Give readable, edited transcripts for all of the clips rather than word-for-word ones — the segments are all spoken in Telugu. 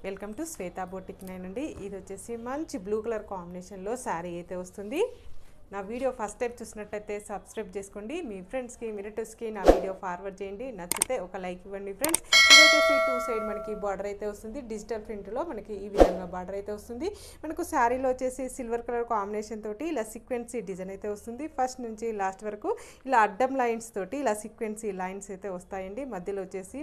Welcome to Shweta boutique nine అండి. ఇది వచ్చేసి మంచి బ్లూ కలర్ కాంబినేషన్లో శారీ అయితే వస్తుంది. నా వీడియో ఫస్ట్ టైం చూసినట్టయితే సబ్స్క్రైబ్ చేసుకోండి. మీ ఫ్రెండ్స్కి రిలేటివ్స్కి నా వీడియో ఫార్వర్డ్ చేయండి. నచ్చితే ఒక లైక్ ఇవ్వండి ఫ్రెండ్స్. ఇది వచ్చేసి టూ సైడ్ మనకి బార్డర్ అయితే వస్తుంది. డిజిటల్ ప్రింట్లో మనకి ఈ విధంగా బార్డర్ అయితే వస్తుంది. మనకు శారీలో వచ్చేసి సిల్వర్ కలర్ కాంబినేషన్ తోటి ఇలా సీక్వెన్సీ డిజైన్ అయితే వస్తుంది. ఫస్ట్ నుంచి లాస్ట్ వరకు ఇలా అడ్డం లైన్స్ తోటి ఇలా సీక్వెన్సీ లైన్స్ అయితే వస్తాయండి. మధ్యలో వచ్చేసి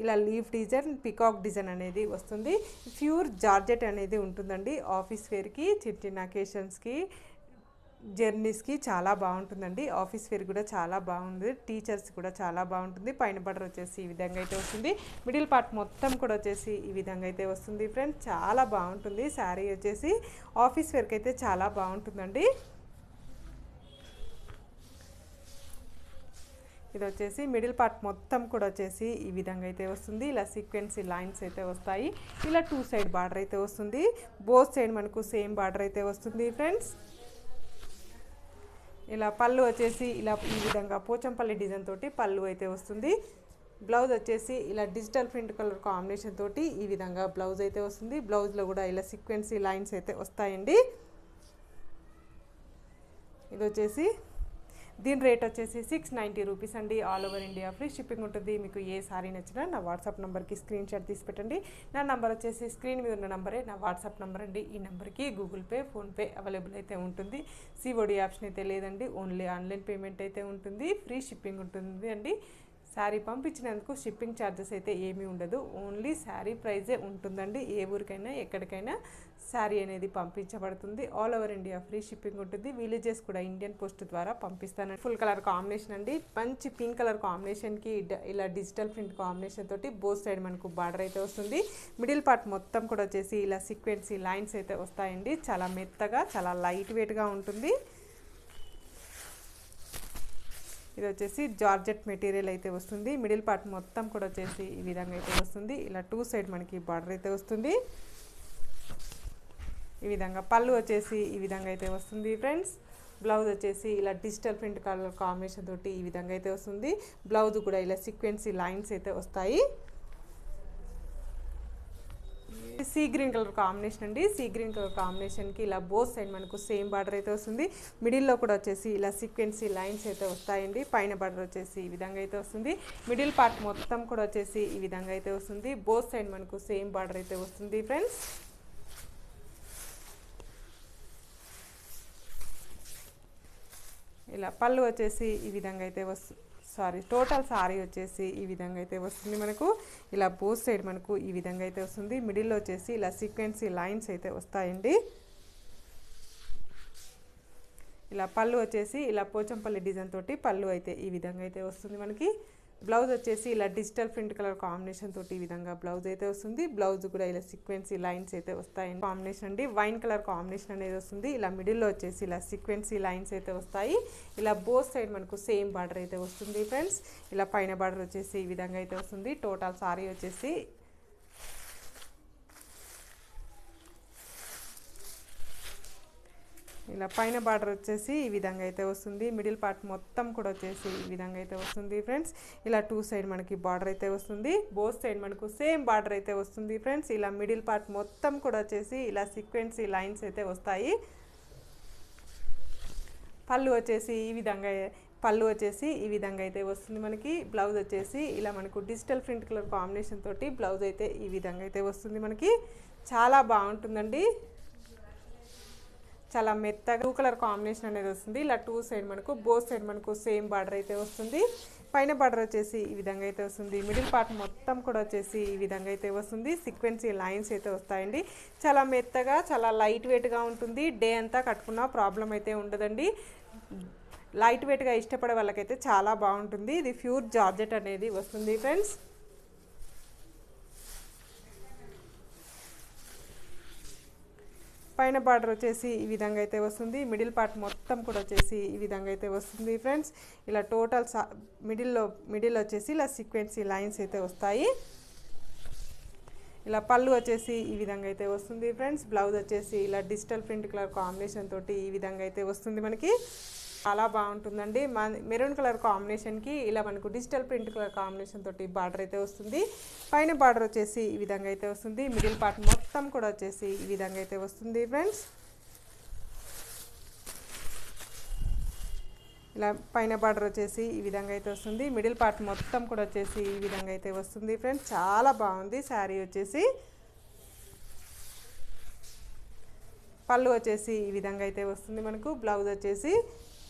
ఇలా లీఫ్ డిజైన్, పికాక్ డిజైన్ అనేది వస్తుంది. ప్యూర్ జార్జెట్ అనేది ఉంటుందండి. ఆఫీస్ వేర్కి, చిన్న చిన్న అకేషన్స్కి, జర్నీస్కి చాలా బాగుంటుందండి. ఆఫీస్ వేర్ కూడా చాలా బాగుంది. టీచర్స్ కూడా చాలా బాగుంటుంది. పైన బటర్ వచ్చేసి ఈ విధంగా అయితే వస్తుంది. మిడిల్ పార్ట్ మొత్తం కూడా వచ్చేసి ఈ విధంగా అయితే వస్తుంది ఫ్రెండ్స్. చాలా బాగుంటుంది శారీ వచ్చేసి. ఆఫీస్ వేర్కి అయితే చాలా బాగుంటుందండి. ఇది వచ్చేసి మిడిల్ పార్ట్ మొత్తం కూడా వచ్చేసి ఈ విధంగా అయితే వస్తుంది. ఇలా సీక్వెన్సీ లైన్స్ అయితే వస్తాయి. ఇలా టూ సైడ్ బార్డర్ అయితే వస్తుంది. బోత్ సైడ్ మనకు సేమ్ బార్డర్ అయితే వస్తుంది ఫ్రెండ్స్. ఇలా పళ్ళు వచ్చేసి ఇలా ఈ విధంగా పోచంపల్లి డిజైన్ తోటి పళ్ళు అయితే వస్తుంది. బ్లౌజ్ వచ్చేసి ఇలా డిజిటల్ ప్రింట్ కలర్ కాంబినేషన్ తోటి ఈ విధంగా బ్లౌజ్ అయితే వస్తుంది. బ్లౌజ్లో కూడా ఇలా సీక్వెన్సీ లైన్స్ అయితే వస్తాయండి. ఇది వచ్చేసి దీని రేట్ వచ్చేసి 690 రూపీస్ అండి. All over India free shipping ఉంటుంది. మీకు ఏ సారీ నచ్చినా నా వాట్సాప్ నెంబర్కి స్క్రీన్ షాట్ తీసి పెట్టండి. నా నెంబర్ వచ్చేసి స్క్రీన్ మీద ఉన్న నెంబరే నా వాట్సాప్ నెంబర్ అండి. ఈ నెంబర్కి గూగుల్ పే, ఫోన్పే అవైలబుల్ అయితే ఉంటుంది. సిఓడి ఆప్షన్ అయితే లేదండి. ఓన్లీ ఆన్లైన్ పేమెంట్ అయితే ఉంటుంది. ఫ్రీ షిప్పింగ్ ఉంటుంది అండి. శారీ పంపించినందుకు షిప్పింగ్ ఛార్జెస్ అయితే ఏమీ ఉండదు. ఓన్లీ శారీ ప్రైజే ఉంటుందండి. ఏ ఊరికైనా ఎక్కడికైనా శారీ అనేది పంపించబడుతుంది. All over India free shipping ఉంటుంది. విలేజెస్ కూడా ఇండియన్ పోస్ట్ ద్వారా పంపిస్తాను. ఫుల్ కలర్ కాంబినేషన్ అండి. మంచి పింక్ కలర్ కాంబినేషన్కి ఇలా డిజిటల్ ప్రింట్ కాంబినేషన్ తోటి బోత్ సైడ్ మనకు బార్డర్ అయితే వస్తుంది. మిడిల్ పార్ట్ మొత్తం కూడా వచ్చేసి ఇలా సీక్వెన్సీ లైన్స్ అయితే వస్తాయండి. చాలా మెత్తగా, చాలా లైట్ వెయిట్గా ఉంటుంది. ఇది వచ్చేసి జార్జెట్ మెటీరియల్ అయితే వస్తుంది. మిడిల్ పార్ట్ మొత్తం కూడా వచ్చేసి ఈ విధంగా అయితే వస్తుంది. ఇలా టూ సైడ్ మనకి బార్డర్ అయితే వస్తుంది. ఈ విధంగా పళ్ళు వచ్చేసి ఈ విధంగా అయితే వస్తుంది ఫ్రెండ్స్. బ్లౌజ్ వచ్చేసి ఇలా డిజిటల్ ప్రింట్ కలర్ కాంబినేషన్ తోటి ఈ విధంగా అయితే వస్తుంది. బ్లౌజ్ కూడా ఇలా సీక్వెన్సీ లైన్స్ అయితే వస్తాయి. సీ గ్రీన్ కలర్ కాంబినేషన్ అండి. సీ గ్రీన్ కలర్ కాంబినేషన్కి ఇలా బోత్ సైడ్ మనకు సేమ్ బార్డర్ అయితే వస్తుంది. మిడిల్లో కూడా వచ్చేసి ఇలా సీక్వెన్సీ లైన్స్ అయితే వస్తాయండి. పైన బార్డర్ వచ్చేసి ఈ విధంగా అయితే వస్తుంది. మిడిల్ పార్ట్ మొత్తం కూడా వచ్చేసి ఈ విధంగా అయితే వస్తుంది. బోత్ సైడ్ మనకు సేమ్ బార్డర్ అయితే వస్తుంది ఫ్రెండ్స్. ఇలా పళ్ళు వచ్చేసి ఈ విధంగా అయితే టోటల్ సారీ వచ్చేసి ఈ విధంగా అయితే వస్తుంది మనకు. ఇలా బోత్ సైడ్ మనకు ఈ విధంగా అయితే వస్తుంది. మిడిల్లో వచ్చేసి ఇలా సీక్వెన్సీ లైన్స్ అయితే వస్తాయండి. ఇలా పళ్ళు వచ్చేసి ఇలా పోచంపల్లి డిజైన్ తోటి పళ్ళు అయితే ఈ విధంగా అయితే వస్తుంది మనకి. బ్లౌజ్ వచ్చేసి ఇలా డిజిటల్ ప్రింట్ కలర్ కాంబినేషన్ తోటి ఈ విధంగా బ్లౌజ్ అయితే వస్తుంది. బ్లౌజ్ కూడా ఇలా సీక్వెన్సీ లైన్స్ అయితే వస్తాయి. కాంబినేషన్ అండి. వైన్ కలర్ కాంబినేషన్ అనేది వస్తుంది. ఇలా మిడిల్లో వచ్చేసి ఇలా సీక్వెన్సీ లైన్స్ అయితే వస్తాయి. ఇలా బోత్ సైడ్ మనకు సేమ్ బార్డర్ అయితే వస్తుంది ఫ్రెండ్స్. ఇలా పైన బార్డర్ వచ్చేసి ఈ విధంగా అయితే వస్తుంది. టోటల్ సారీ వచ్చేసి ఇలా పైన బార్డర్ వచ్చేసి ఈ విధంగా అయితే వస్తుంది. మిడిల్ పార్ట్ మొత్తం కూడా వచ్చేసి ఈ విధంగా అయితే వస్తుంది ఫ్రెండ్స్. ఇలా టూ సైడ్ మనకి బార్డర్ అయితే వస్తుంది. బోత్ సైడ్ మనకు సేమ్ బార్డర్ అయితే వస్తుంది ఫ్రెండ్స్. ఇలా మిడిల్ పార్ట్ మొత్తం కూడా వచ్చేసి ఇలా సీక్వెన్సీ లైన్స్ అయితే వస్తాయి. పళ్ళు వచ్చేసి ఈ విధంగా అయితే వస్తుంది మనకి. బ్లౌజ్ వచ్చేసి ఇలా మనకు డిజిటల్ ప్రింట్ కలర్ కాంబినేషన్ తోటి బ్లౌజ్ అయితే ఈ విధంగా అయితే వస్తుంది మనకి. చాలా బాగుంటుందండి. చాలా మెత్తగా బ్లూ కలర్ కాంబినేషన్ అనేది వస్తుంది. ఇలా టూ సైడ్ మనకు బోత్ సైడ్ మనకు సేమ్ బార్డర్ అయితే వస్తుంది. పైన బార్డర్ వచ్చేసి ఈ విధంగా అయితే వస్తుంది. మిడిల్ పార్ట్ మొత్తం కూడా వచ్చేసి ఈ విధంగా అయితే వస్తుంది. సీక్వెన్సీ లైన్స్ అయితే వస్తాయండి. చాలా మెత్తగా, చాలా లైట్ వెయిట్గా ఉంటుంది. డే అంతా కట్టుకున్న ప్రాబ్లం అయితే ఉండదండి. లైట్ వెయిట్గా ఇష్టపడే వాళ్ళకైతే చాలా బాగుంటుంది. ఇది ప్యూర్ జార్జెట్ అనేది వస్తుంది ఫ్రెండ్స్. పైన బార్డర్ వచ్చేసి ఈ విధంగా అయితే వస్తుంది. మిడిల్ పార్ట్ మొత్తం కూడా వచ్చేసి ఈ విధంగా అయితే వస్తుంది ఫ్రెండ్స్. ఇలా టోటల్ మిడిల్ వచ్చేసి ఇలా సీక్వెన్సీ లైన్స్ అయితే వస్తాయి. ఇలా పళ్ళు వచ్చేసి ఈ విధంగా అయితే వస్తుంది ఫ్రెండ్స్. బ్లౌజ్ వచ్చేసి ఇలా డిజిటల్ ప్రింట్ కలర్ కాంబినేషన్ తోటి ఈ విధంగా అయితే వస్తుంది మనకి. చాలా బాగుంటుందండి. మెరూన్ కలర్ కాంబినేషన్కి ఇలా మనకు డిజిటల్ ప్రింట్ కలర్ కాంబినేషన్ తోటి బార్డర్ అయితే వస్తుంది. పైన బార్డర్ వచ్చేసి ఈ విధంగా అయితే వస్తుంది. మిడిల్ పార్ట్ మొత్తం కూడా వచ్చేసి ఈ విధంగా అయితే వస్తుంది ఫ్రెండ్స్. ఇలా పైన బార్డర్ వచ్చేసి ఈ విధంగా అయితే వస్తుంది. మిడిల్ పార్ట్ మొత్తం కూడా వచ్చేసి ఈ విధంగా అయితే వస్తుంది ఫ్రెండ్స్. చాలా బాగుంది శారీ వచ్చేసి. పళ్ళు వచ్చేసి ఈ విధంగా అయితే వస్తుంది మనకు. బ్లౌజ్ వచ్చేసి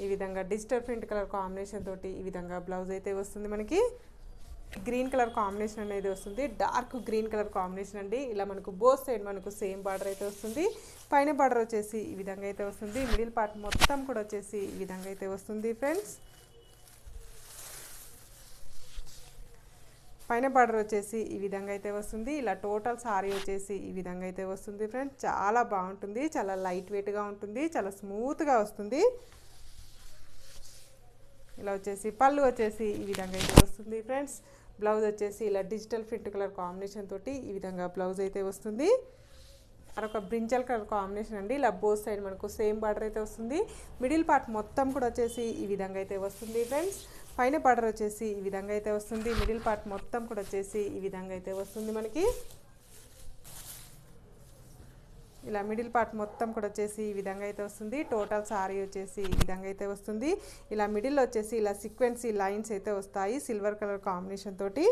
ఈ విధంగా డిజిటల్ ప్రింట్ కలర్ కాంబినేషన్ తోటి ఈ విధంగా బ్లౌజ్ అయితే వస్తుంది మనకి. గ్రీన్ కలర్ కాంబినేషన్ అనేది వస్తుంది. డార్క్ గ్రీన్ కలర్ కాంబినేషన్ అండి. ఇలా మనకు బోత్ సైడ్ మనకు సేమ్ బార్డర్ అయితే వస్తుంది. పైన బార్డర్ వచ్చేసి ఈ విధంగా అయితే వస్తుంది. మిడిల్ పార్ట్ మొత్తం కూడా వచ్చేసి ఈ విధంగా అయితే వస్తుంది ఫ్రెండ్స్. పైన బార్డర్ వచ్చేసి ఈ విధంగా అయితే వస్తుంది. ఇలా టోటల్ సారీ వచ్చేసి ఈ విధంగా అయితే వస్తుంది ఫ్రెండ్స్. చాలా బాగుంటుంది. చాలా లైట్ వెయిట్గా ఉంటుంది. చాలా స్మూత్గా వస్తుంది. ఇలా వచ్చేసి పళ్ళు వచ్చేసి ఈ విధంగా అయితే వస్తుంది ఫ్రెండ్స్. బ్లౌజ్ వచ్చేసి ఇలా డిజిటల్ ప్రింట్ కలర్ కాంబినేషన్ తోటి ఈ విధంగా బ్లౌజ్ అయితే వస్తుంది. మరొక బ్రింజల్ కలర్ కాంబినేషన్ అండి. ఇలా బోత్ సైడ్ మనకు సేమ్ బార్డర్ అయితే వస్తుంది. మిడిల్ పార్ట్ మొత్తం కూడా వచ్చేసి ఈ విధంగా అయితే వస్తుంది ఫ్రెండ్స్. పైన బార్డర్ వచ్చేసి ఈ విధంగా అయితే వస్తుంది. మిడిల్ పార్ట్ మొత్తం కూడా వచ్చేసి ఈ విధంగా అయితే వస్తుంది మనకి. ఇలా మిడిల్ పార్ట్ మొత్తం కూడా వచ్చేసి ఈ విధంగా అయితే వస్తుంది. టోటల్ సారీ వచ్చేసి ఈ విధంగా అయితే వస్తుంది. ఇలా మిడిల్ వచ్చేసి ఇలా సీక్వెన్సీ లైన్స్ అయితే వస్తాయి సిల్వర్ కలర్ కాంబినేషన్ తోటి.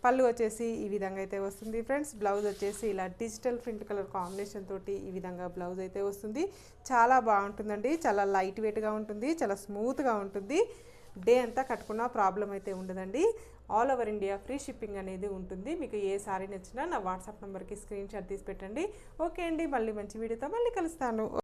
పళ్ళు వచ్చేసి ఈ విధంగా అయితే వస్తుంది ఫ్రెండ్స్. బ్లౌజ్ వచ్చేసి ఇలా డిజిటల్ ప్రింట్ కలర్ కాంబినేషన్ తోటి ఈ విధంగా బ్లౌజ్ అయితే వస్తుంది. చాలా బాగుంటుందండి. చాలా లైట్ వెయిట్గా ఉంటుంది. చాలా స్మూత్గా ఉంటుంది. డే అంతా కట్టుకున్న ప్రాబ్లం అయితే ఉండదండి. All over India free shipping అనేది ఉంటుంది. మీకు ఏ సారీ నచ్చినా నా వాట్సాప్ నెంబర్కి స్క్రీన్ షాట్ తీసి పెట్టండి. ఓకే అండి, మళ్ళీ మంచి వీడియోతో మళ్ళీ కలుస్తాను.